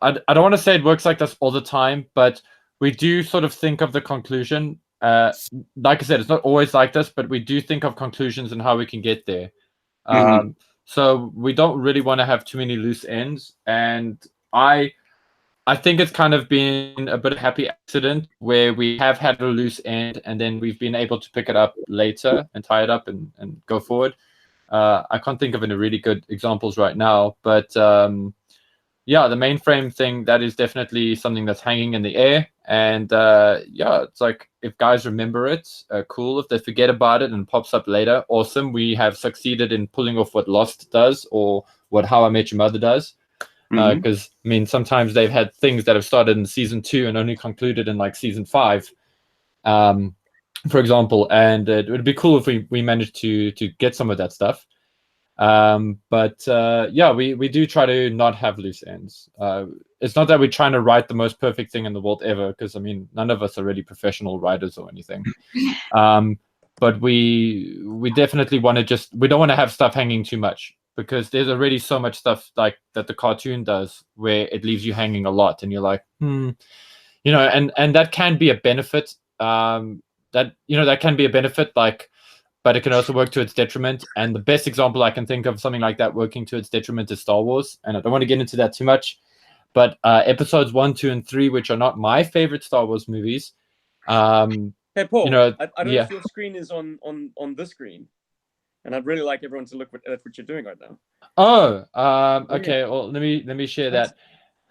don't want to say it works like this all the time, but we do sort of think of the conclusion. Like I said, it's not always like this, but we do think of conclusions and how we can get there. So we don't really want to have too many loose ends. And I I think it's kind of been a bit of happy accident where we have had a loose end and then we've been able to pick it up later and tie it up and go forward. I can't think of any really good examples right now, but yeah, the mainframe thing, that is definitely something that's hanging in the air. And yeah, it's like if guys remember it, cool. If they forget about it and pops up later, awesome. We have succeeded in pulling off what Lost does or what How I Met Your Mother does. Because I mean, sometimes they've had things that have started in season 2 and only concluded in like season 5, for example. And it would be cool if we managed to get some of that stuff. But yeah, we do try to not have loose ends. It's not that we're trying to write the most perfect thing in the world ever, because I mean, none of us are really professional writers or anything. But we definitely want to we don't want to have stuff hanging too much, because there's already so much stuff like that the cartoon does where it leaves you hanging a lot and you're like, you know, and that can be a benefit. That can be a benefit, like, but it can also work to its detriment. And the best example I can think of something like that working to its detriment is Star Wars. And I don't want to get into that too much, but episodes 1, 2, and 3, which are not my favorite Star Wars movies. Hey, Paul, you know, I don't know yeah. if your screen is on the screen, and I'd really like everyone to look at what you're doing right now. Okay. Well, let me share that.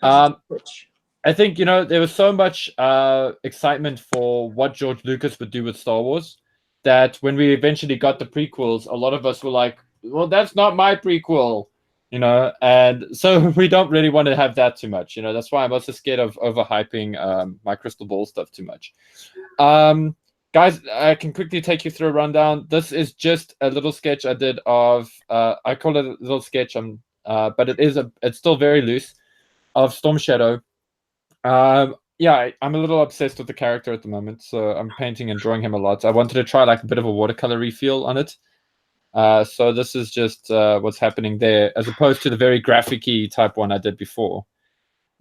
How's Twitch? I think, you know, there was so much excitement for what George Lucas would do with Star Wars that when we eventually got the prequels, a lot of us were like, well, that's not my prequel, you know, and so we don't really want to have that too much, you know. That's why I'm also scared of overhyping my crystal ball stuff too much. Guys, I can quickly take you through a rundown. This is just a little sketch I did of, I call it a little sketch, but it's still very loose, of Storm Shadow. Yeah, I'm a little obsessed with the character at the moment, so I'm painting and drawing him a lot. I wanted to try like a bit of a watercolory feel on it. So this is just what's happening there, as opposed to the very graphic-y type one I did before.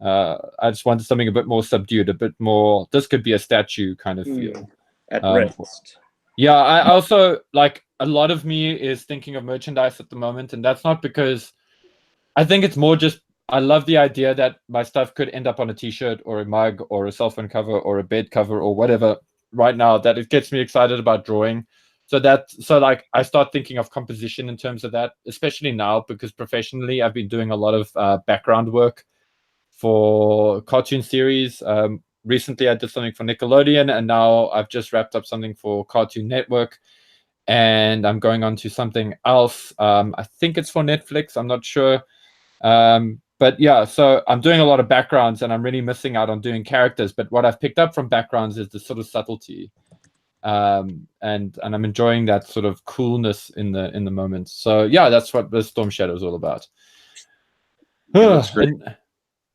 I just wanted something a bit more subdued, a bit more, this could be a statue kind of feel. At rest. Yeah, I also, like, a lot of me is thinking of merchandise at the moment, and that's not because, I think it's more just, I love the idea that my stuff could end up on a t-shirt or a mug or a cell phone cover or a bed cover or whatever right now, that it gets me excited about drawing. So like I start thinking of composition in terms of that, especially now, because professionally I've been doing a lot of background work for cartoon series. Recently I did something for Nickelodeon, and now I've just wrapped up something for Cartoon Network, and I'm going on to something else. I think it's for Netflix, I'm not sure. But yeah, so I'm doing a lot of backgrounds and I'm really missing out on doing characters. But what I've picked up from backgrounds is the sort of subtlety. And I'm enjoying that sort of coolness in the moment. So yeah, that's what the Storm Shadow is all about. Yeah, that's great.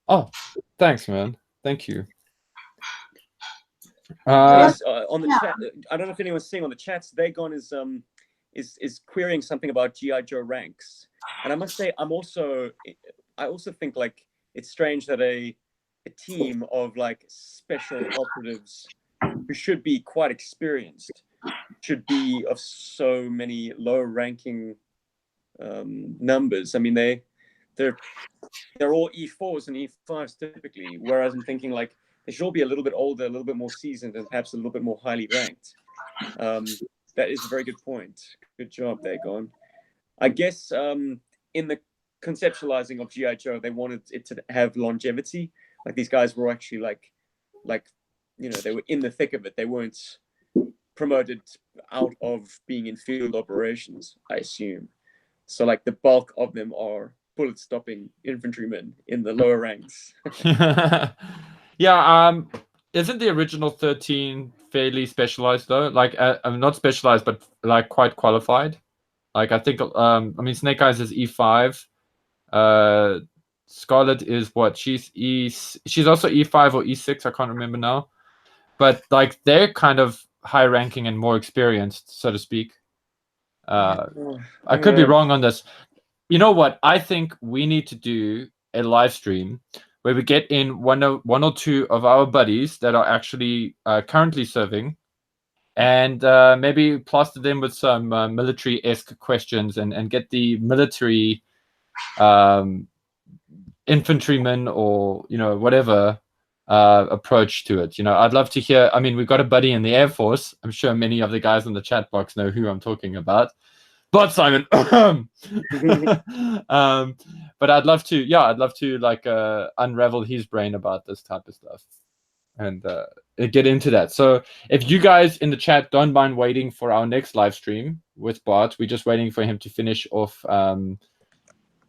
Oh, thanks, man. Thank you. On the chat, I don't know if anyone's seeing on the chats. Dagon is querying something about GI Joe ranks, and I must say, I also think like it's strange that a team of like special operatives who should be quite experienced should be of so many low ranking numbers. I mean, they're all E4s and E5s typically, whereas I'm thinking like they should all be a little bit older, a little bit more seasoned, and perhaps a little bit more highly ranked. That is a very good point. Good job, Dagon. I guess in the conceptualizing of GI Joe, they wanted it to have longevity. Like these guys were actually like you know, they were in the thick of it. They weren't promoted out of being in field operations, I assume. So like the bulk of them are bullet stopping infantrymen in the lower ranks. Yeah, isn't the original 13 fairly specialized though? Like, I'm not specialized, but like quite qualified. Like, I think, I mean, Snake Eyes is E5. Scarlet is what? She's also E5 or E6. I can't remember now. But like, they're kind of high ranking and more experienced, so to speak. I could be wrong on this. You know what? I think we need to do a live stream where we get in one or two of our buddies that are actually currently serving, and maybe plaster them with some military-esque questions and get the military infantryman or whatever approach to it. I'd love to hear. I mean, we've got a buddy in the Air Force. I'm sure many of the guys in the chat box know who I'm talking about. But Simon, but I'd love to like unravel his brain about this type of stuff and get into that. So if you guys in the chat don't mind waiting for our next live stream with Bart, we're just waiting for him to finish off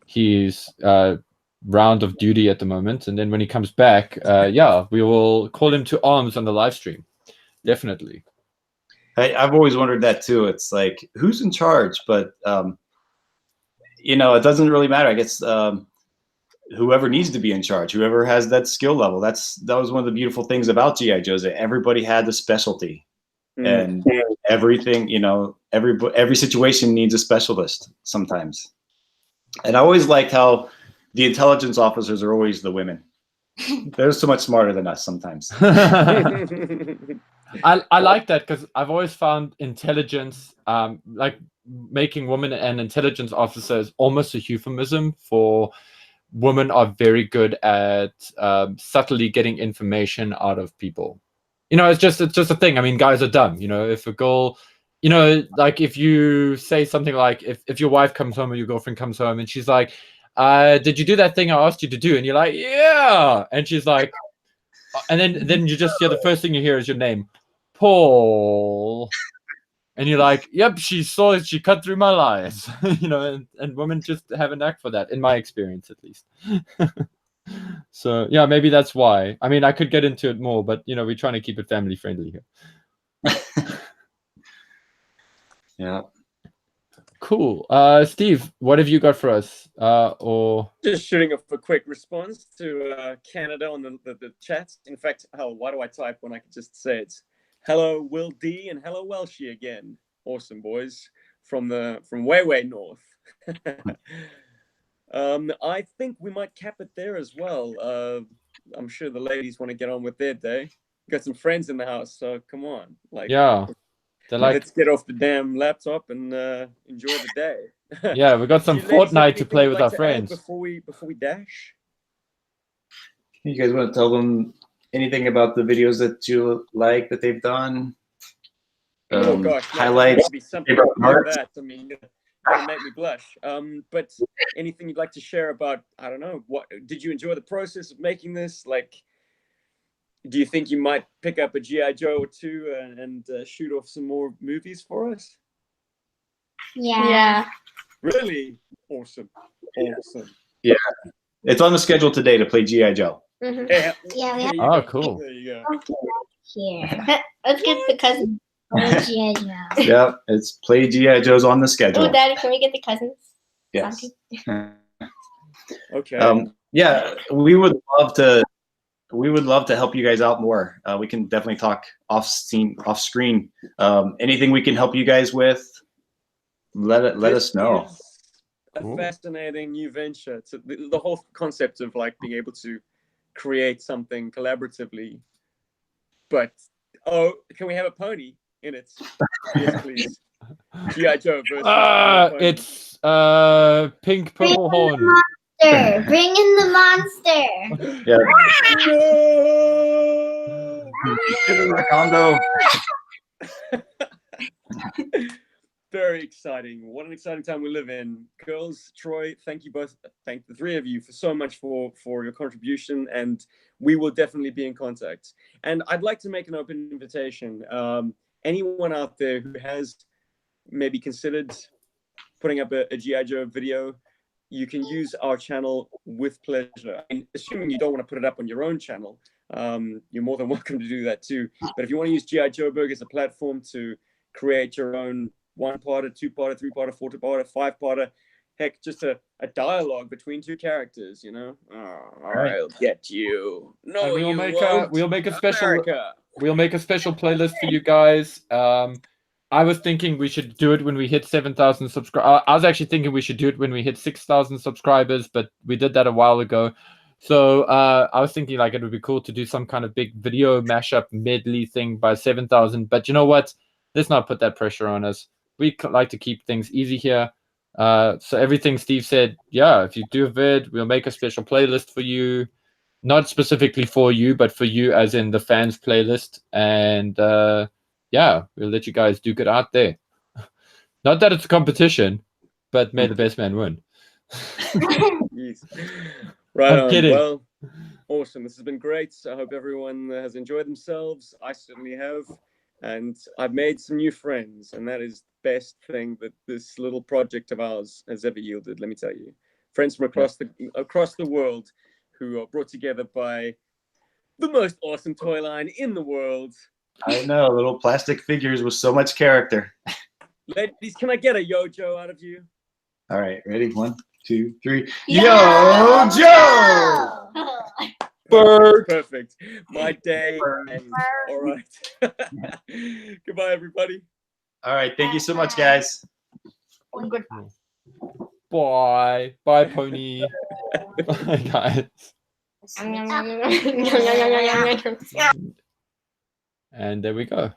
his round of duty at the moment, and then when he comes back, we will call him to arms on the live stream. Definitely. I've always wondered that too. It's like, who's in charge? But it doesn't really matter. I guess whoever needs to be in charge, whoever has that skill level. That was one of the beautiful things about GI Joes. That everybody had the specialty, and everything. Every situation needs a specialist sometimes. And I always liked how the intelligence officers are always the women. They're so much smarter than us sometimes. I like that because I've always found intelligence, like making women an intelligence officer, is almost a euphemism for women are very good at subtly getting information out of people. It's just a thing. I mean, guys are dumb. If a girl, like if you say something like if your wife comes home or your girlfriend comes home and she's like, did you do that thing I asked you to do? And you're like, yeah. And she's like, and then you just hear the first thing you hear is your name, Paul. And you're like, yep, she saw it. She cut through my lies. And women just have a knack for that, in my experience, at least. So, yeah, maybe that's why. I mean, I could get into it more, but, we're trying to keep it family friendly here. Yeah. Cool. Steve, what have you got for us? Or just shooting off a quick response to Canada on the chat. In fact, hell, why do I type when I can just say it? Hello, Will D, and hello, Welshie again. Awesome, boys, from way north. I think we might cap it there as well. I'm sure the ladies want to get on with their day. Got some friends in the house, so come on. Yeah. Let's get off the damn laptop and enjoy the day. Yeah, we got some Fortnite to play with our friends. Before we dash, You guys want to tell them anything about the videos that you like that they've done? Oh gosh, highlights. Be something like that. I mean, that'll make me blush. But anything you'd like to share about? I don't know. What did you enjoy the process of making this? Like, do you think you might pick up a GI Joe or two and shoot off some more movies for us? Yeah. Really awesome. Yeah, it's on the schedule today to play GI Joe. Mm-hmm. Yeah, we have Oh, cool. There you go. here. Let's get the cousins. G.I. Joe. Yeah, it's play GI Joes on the schedule. Oh, Daddy, can we get the cousins? Yes. Okay. Yeah, we would love to help you guys out more. We can definitely talk off screen. Anything we can help you guys with, let us know. A fascinating new venture. It's the whole concept of like being able to create something collaboratively. But can we have a pony in it? Yes, please. G.I. Joe versus it's pink purple horn. Bring in the monster. Yeah. No! Very exciting. What an exciting time we live in. Girls, Troy, thank you both. Thank the three of you for so much for your contribution, and we will definitely be in contact. And I'd like to make an open invitation. Anyone out there who has maybe considered putting up a G.I. Joe video, you can use our channel with pleasure. I mean, assuming you don't want to put it up on your own channel, you're more than welcome to do that too. But if you want to use G.I. Joeberg as a platform to create your own 1-parter, 2-parter, 3-parter, 4-parter, 5-parter, heck, just a dialogue between two characters, you know? I'll get you. No, we'll make a special America. We'll make a special playlist for you guys. I was thinking we should do it when we hit 7,000 subscribers. I was actually thinking we should do it when we hit 6,000 subscribers, but we did that a while ago. So I was thinking like it would be cool to do some kind of big video mashup medley thing by 7,000. But you know what? Let's not put that pressure on us. We like to keep things easy here. So everything Steve said, yeah, if you do a vid, we'll make a special playlist for you, not specifically for you, but for you as in the fans playlist. And yeah, we'll let you guys duke it out there. Not that it's a competition, but may the best man win. Yes. Right I'm on. kidding. Well, awesome. This has been great. I hope everyone has enjoyed themselves. I certainly have. And I've made some new friends, and that is the best thing that this little project of ours has ever yielded, let me tell you. Friends from across the world who are brought together by the most awesome toy line in the world. I know, little plastic figures with so much character. Ladies, can I get a yo-jo out of you? All right, ready? 1, 2, 3. Yo, Yo-jo! Bird. Perfect. My day ends. All right. Goodbye, everybody. All right, thank you so much, guys. Good. Bye. Bye, Pony. Bye, guys. And there we go.